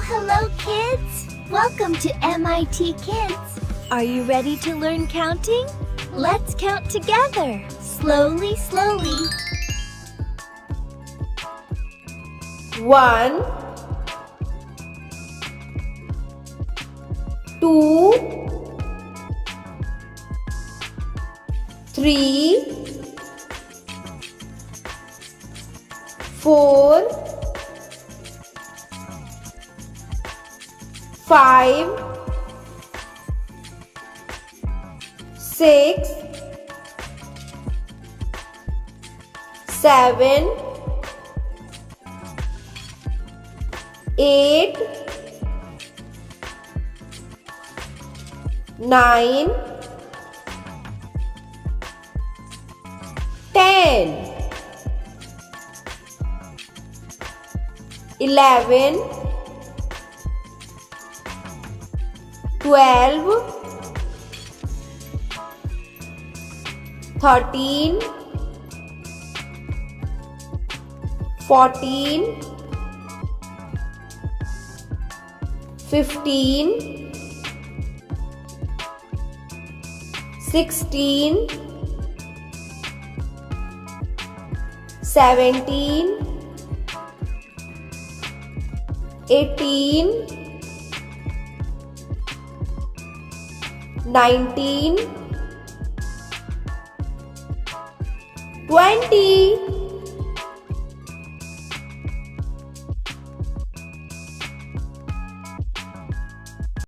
Hello, kids! Welcome to MIT Kids. Are you ready to learn counting? Let's count together, slowly. 1 2 3 4 5 6 7 8 9 10 11 12 13 14 15 16 17 18 19 20